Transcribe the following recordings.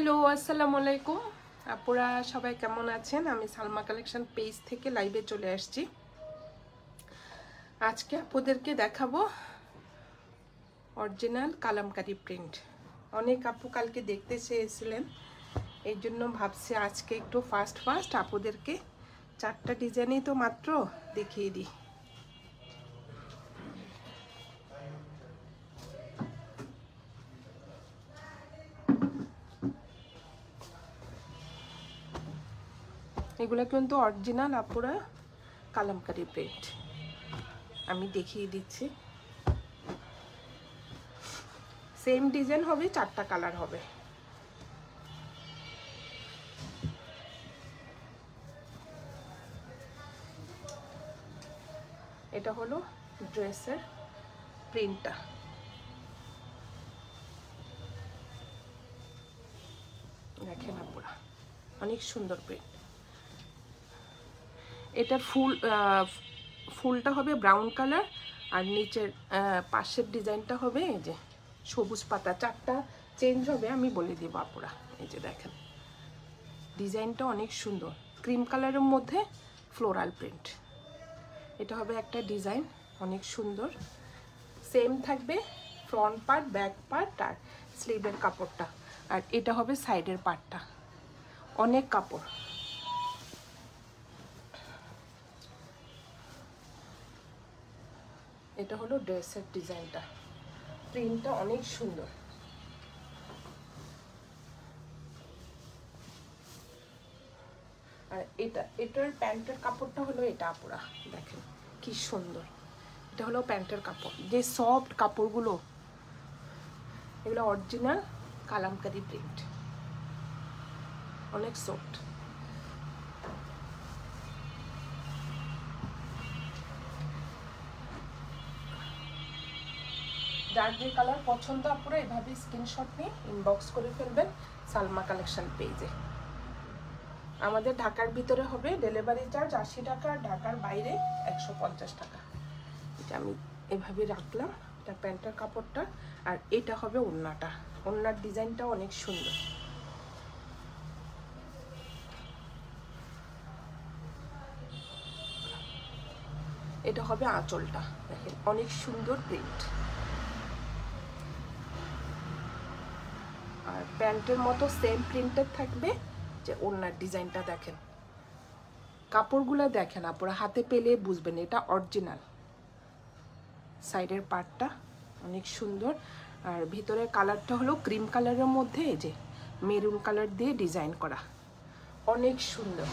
Hello, আসসালামু আলাইকুম। আপুরা সবাই কেমন আছেন? আমি সালমা কালেকশন পেজ থেকে লাইভে চলে আসছি। আজকে আপনাদেরকে দেখাবো অরিজিনাল কালামকারী প্রিন্ট। অনেক আপু কালকে দেখতে চেয়েছিলেন, এই জন্য ভাবছি আজকে একটু ফাস্ট আপনাদেরকে 4টা ডিজাইনই তো মাত্র দেখিয়ে দিই। এগুলো কিন্তু অরিজিনাল আপুরা কালামকারী প্রিন্ট, আমি দেখিয়ে দিচ্ছি। সেম ডিজাইন হবে, 4টা কালার হবে। এটা হলো ড্রেসের প্রিন্টটা, দেখেন আপনারা, অনেক সুন্দর প্রিন্ট। এটার ফুলটা হবে ব্রাউন কালার, আর নিচের পাশের ডিজাইনটা হবে এই যে সবুজ পাতা। 4টা চেঞ্জ হবে, আমি বলে দেবো আপনারা। এই যে দেখেন ডিজাইনটা অনেক সুন্দর, ক্রিম কালারের মধ্যে ফ্লোরাল প্রিন্ট। এটা হবে একটা ডিজাইন, অনেক সুন্দর। সেম থাকবে ফ্রন্ট পার্ট, ব্যাক পার্ট আর স্লিভের কাপড়টা, আর এটা হবে সাইডের পার্টটা। অনেক কাপড়। এটা হলো ড্রেসের ডিজাইনটা, প্রিন্টটা অনেক সুন্দর। আর এটার প্যান্টের কাপড়টা হলো এটা আপুরা, দেখেন কি সুন্দর। এটা হলো প্যান্টের কাপড়, যে সফট কাপড়গুলো, এগুলো অরিজিনাল কালামকারী প্রিন্ট, অনেক সফট। যার যে কালার পছন্দ আপুরা এভাবে স্ক্রিনশট নিয়ে ইনবক্স করে ফেলবেন সালমা কালেকশন পেজে। আমাদের ঢাকার ভিতরে হবে ডেলিভারি চার্জ 80 টাকা, আর ঢাকার বাইরে 150 টাকা। এটা আমি এভাবে রাখলাম, এটা প্যান্টের কাপড়টা। আর এটা হবে ওড়নাটা, ওড়নার ডিজাইনটা অনেক সুন্দর। এটা হবে আঁচলটা, দেখেন অনেক সুন্দর প্রিন্ট। আর প্যান্টের মতো সেম প্রিন্টের থাকবে, যে ওড়নার ডিজাইনটা দেখেন, কাপড়গুলো দেখেন আপনারা, হাতে পেলে বুঝবেন এটা অরিজিনাল। সাইডের পার্টটা অনেক সুন্দর, আর ভিতরের কালারটা হলো ক্রিম কালারের মধ্যে এই যে মেরুন কালার দিয়ে ডিজাইন করা, অনেক সুন্দর।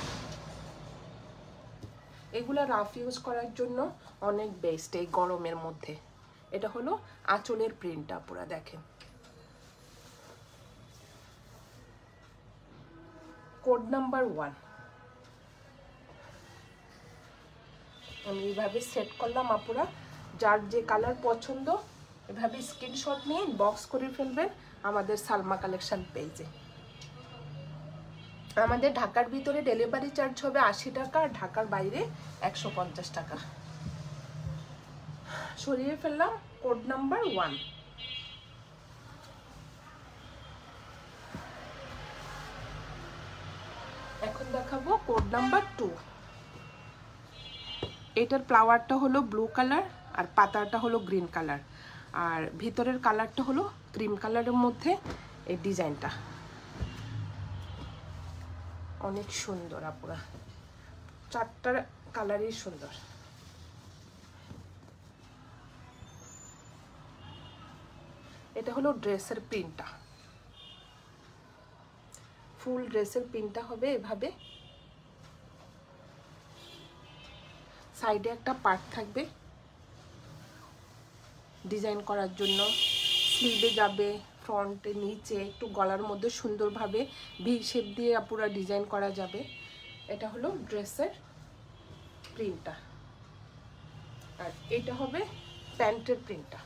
এগুলা রাফ ইউজ করার জন্য অনেক বেস্ট এই গরমের মধ্যে। এটা হলো আঁচলের প্রিন্টটা পুরো দেখেন। কোড নাম্বার 1 আমি এইভাবে সেট করলাম আপুরা। যার যে কালার পছন্দ এভাবে স্ক্রিনশট নিয়ে বক্স করে ফেলবেন আমাদের সালমা কালেকশন পেজে। আমাদের ঢাকার ভিতরে ডেলিভারি চার্জ হবে 80 টাকা, আর ঢাকার বাইরে 150 টাকা। সরিয়ে ফেললাম কোড নাম্বার 1। এখন দেখাবো কোড নাম্বার 2। এটার ফ্লাওয়ারটা হলো ব্লু কালার, আর পাতাটা হলো গ্রিন কালার, আর ভিতরের কালারটা হলো ক্রিম কালারের মধ্যে এই ডিজাইনটা অনেক সুন্দর আপুরা। 4টা কালারই সুন্দর। এটা হলো ড্রেসের প্রিন্টটা, ফুল ড্রেসের প্রিন্টটা হবে এভাবে। সাইডে একটা পার্ট থাকবে ডিজাইন করার জন্য, স্লিভে যাবে, ফ্রন্টে, নিচে একটু গলার মধ্যে সুন্দরভাবে ভি শেপ দিয়ে পুরো ডিজাইন করা যাবে। এটা হলো ড্রেসের প্রিন্টটা, আর এটা হবে প্যান্টের প্রিন্টটা।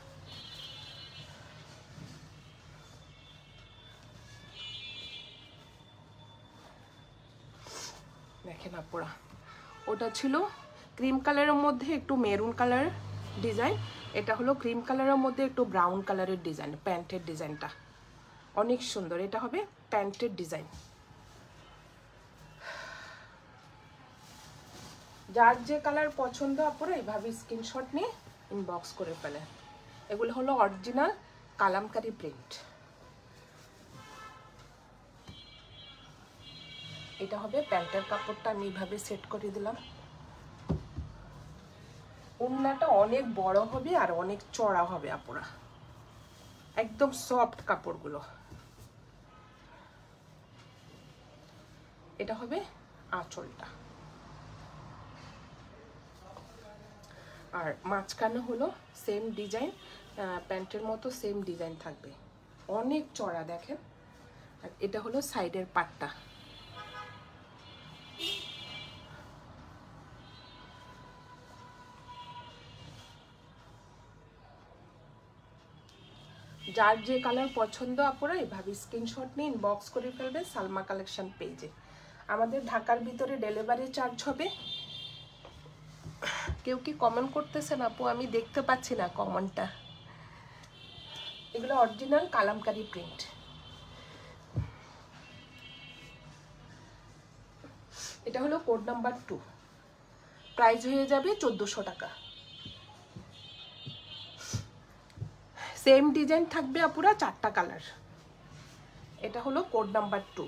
দেখেন আপুরা, ওটা ছিল ক্রিম কালারের মধ্যে একটু মেরুন কালার ডিজাইন, এটা হলো ক্রিম কালারের মধ্যে একটু ব্রাউন কালারের ডিজাইন, প্যান্টের ডিজাইনটা অনেক সুন্দর। এটা হবে প্যান্টের ডিজাইন। যার যে কালার পছন্দ আপনারা এইভাবে স্ক্রিনশট নিয়ে ইনবক্স করে ফেলেন। এগুলো হলো অরিজিনাল কালামকারী প্রিন্ট। এটা হবে প্যান্টের কাপড়টা, আমি এইভাবে সেট করে দিলাম। ওড়নাটা অনেক বড় হবে আর অনেক চড়া হবে আপনারা, একদম সফট কাপড়গুলো। এটা হবে আঁচলটা, আর মাঝখানে হলো সেম ডিজাইন, প্যান্টের মতো সেম ডিজাইন থাকবে, অনেক চড়া দেখেন। আর এটা হলো সাইডের পাটটা। যার যে কালার পছন্দ আপনারা এভাবে স্ক্রিনশট নিয়ে ইনবক্স করে ফেলবেন সালমা কালেকশন পেজে। আমাদের ঢাকার ভিতরে ডেলিভারি চার্জ হবে। কেউ কি কমেন্ট করতেছেন আপু? আমি দেখতে পাচ্ছি না কমেন্টটা। এগুলো অরিজিনাল কালামকারী প্রিন্ট। এটা হলো কোড নাম্বার 2, প্রাইস হয়ে যাবে 1400 টাকা। সেম ডিজাইন থাকবে আপুরা, 4টা কালার। এটা হলো কোড নাম্বার 2,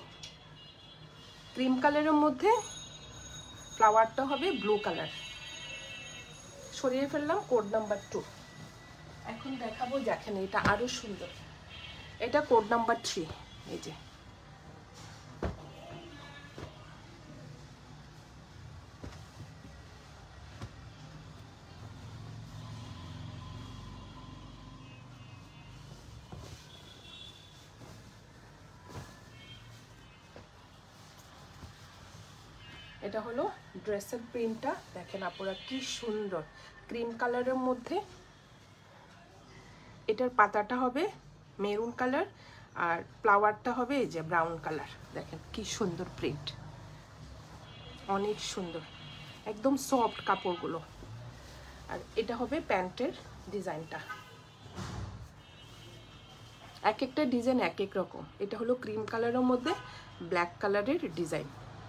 ক্রিম কালারের মধ্যে ফ্লাওয়ারটা হবে ব্লু কালার। সরিয়ে ফেললাম কোড নাম্বার 2। এখন দেখাবো, দেখেন এটা আরো সুন্দর। এটা কোড নাম্বার 3। এই যে এটা হলো ড্রেসের প্রিন্টটা, দেখেন আপনারা কি সুন্দর ক্রিম কালারের মধ্যে। এটার পাতাটা হবে মেরুন কালার আর ফ্লাওয়ারটা হবে এই যে ব্রাউন কালার। দেখেন কি সুন্দর প্রিন্ট, অনেক সুন্দর, একদম সফট কাপড়গুলো। আর এটা হবে প্যান্টের ডিজাইনটা, এক একটা ডিজাইন এক এক রকম। এটা হলো ক্রিম কালারের মধ্যে ব্ল্যাক কালারের ডিজাইন,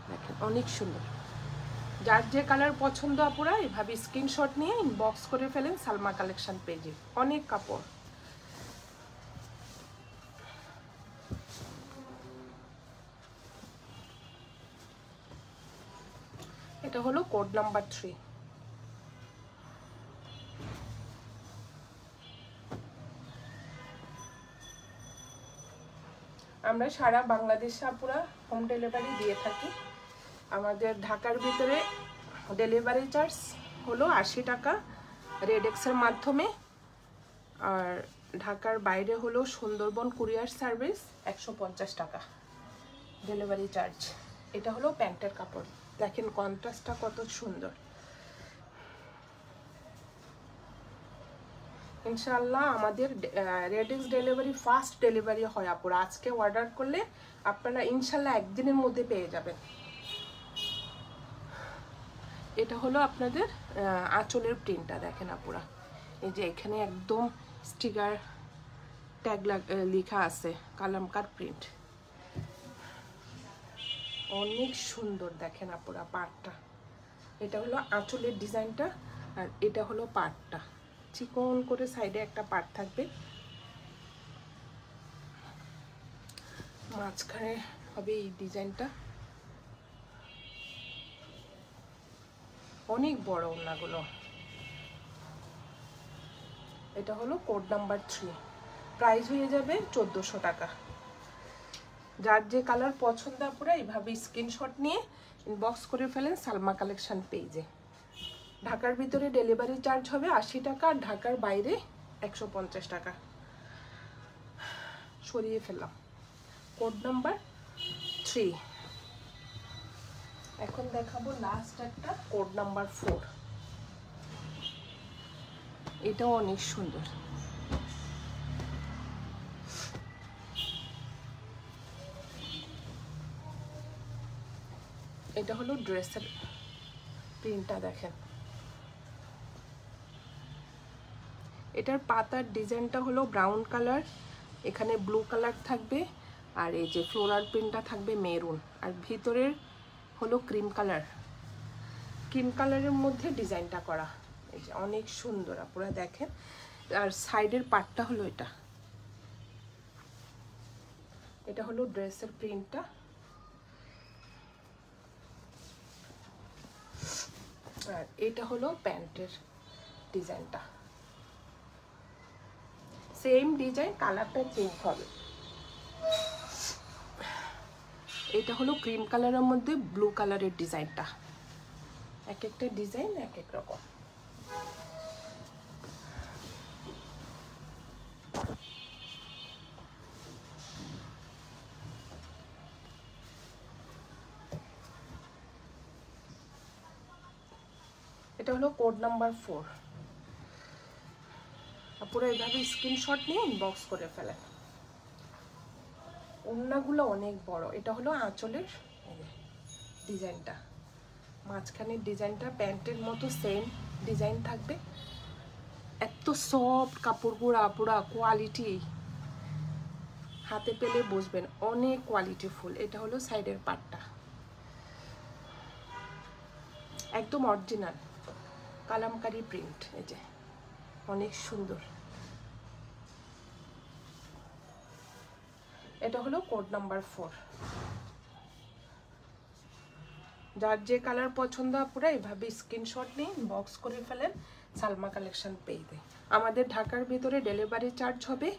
দেখেন অনেক সুন্দর। যার যে কালার পছন্দ আপনারা এভাবে স্ক্রিনশট নিয়ে ইনবক্স করে ফেলেন সালমা কালেকশন পেজে। অনেক কাপড়। এটা হলো কোড নাম্বার 3। আমরা সারা বাংলাদেশে আপুরা হোম ডেলিভারি দিয়ে থাকি। আমাদের ঢাকার ভিতরে ডেলিভারি চার্জ হলো 80 টাকা রেডেক্সের মাধ্যমে, আর ঢাকার বাইরে হলো সুন্দরবন কুরিয়ার সার্ভিস 150 টাকা ডেলিভারি চার্জ। এটা হলো প্যান্টের কাপড়, দেখেন কন্ট্রাস্টটা কত সুন্দর। ইনশাআল্লাহ আমাদের রেডেক্স ডেলিভারি ফাস্ট ডেলিভারি হয় আপুরা। আজকে অর্ডার করলে আপনারা ইনশাআল্লাহ একদিনের মধ্যে পেয়ে যাবেন। এটা হলো আপনাদের আঁচলের প্রিন্টটা, দেখেন আপুরা এই যে এখানে একদম স্টিকার ট্যাগ লেখা আছে কালামকার প্রিন্ট, অনেক সুন্দর। দেখেন আপুরা পাটটা, এটা হলো আঁচলের ডিজাইনটা আর এটা হলো পাটটা, চিকন করে সাইডে একটা পাট থাকবে, মাঝখানে হবে এই ডিজাইনটা। অনেক বড় ওড়নাগুলো। এটা হলো কোড নাম্বার 3, প্রাইস হয়ে যাবে 1400 টাকা। যার যে কালার পছন্দ আপনারা এইভাবে স্ক্রিনশট নিয়ে ইনবক্স করে ফেলেন সালমা কালেকশন পেজে। ঢাকার ভিতরে ডেলিভারি চার্জ হবে 80 টাকা, আর ঢাকার বাইরে 150 টাকা। সরিয়ে ফেললাম কোড নাম্বার 3। এখন দেখাবো লাস্ট একটা কোড নাম্বার 4। এটাও অনেক সুন্দর। এটা হলো ড্রেসের প্রিন্টটা, দেখেন এটার পাতার ডিজাইনটা হলো ব্রাউন কালার, এখানে ব্লু কালার থাকবে, আর এই যে ফ্লোরাল প্রিন্টটা থাকবে মেরুন, আর ভিতরের হলো ক্রিম কালার। ক্রিম কালারের মধ্যে ডিজাইনটা করা, এই যে অনেক সুন্দর আপনারা দেখেন। আর সাইডের পার্টটা হলো এটা, এটা হলো ড্রেসের প্রিন্টটা। আর এটা হলো প্যান্টের ডিজাইনটা, সেম ডিজাইন, কালারটা চেঞ্জ হবে। এটা হলো ক্রিম কালারের মধ্যে ব্লু কালারের ডিজাইনটা, এক একটা ডিজাইন এক এক রকম। এটা হলো কোড নাম্বার 4। পুরো এইভাবে স্ক্রিনশট নিয়ে ইনবক্স করে ফেলেন। ওড়নাগুলো অনেক বড়। এটা হলো আঁচলের ডিজাইনটা, মাঝখানের ডিজাইনটা প্যান্টের মতো সেম ডিজাইন থাকবে। এত সফট কাপড়গুলো পুরা কোয়ালিটি, হাতে পেলে বুঝবেন অনেক কোয়ালিটি ফুল। এটা হলো সাইডের পার্টটা, একদম অরিজিনাল কালামকারী প্রিন্ট, এই যে অনেক সুন্দর। এটা হলো কোড নাম্বার 4। যার যে কালার পছন্দ আপনারা এভাবে স্ক্রিনশট নিয়ে বক্স করে ফেলেন, সালমা কালেকশন পেজে। আমাদের ঢাকার ভিতরে ডেলিভারি চার্জ হবে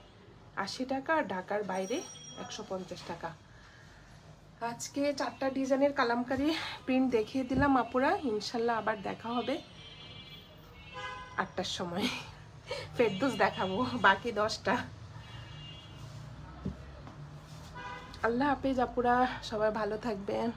80 টাকা, আর ঢাকার বাইরে 150 টাকা। আজকে 4টা ডিজাইনের কালামকারী প্রিন্ট দেখিয়ে দিলাম আপুরা। ইনশাল্লাহ আবার দেখা হবে 8টার সময়, ফেরদৌস দেখাবো বাকি 10টা। আল্লাহ হাফেজ আপুরা, সবাই ভালো থাকবেন।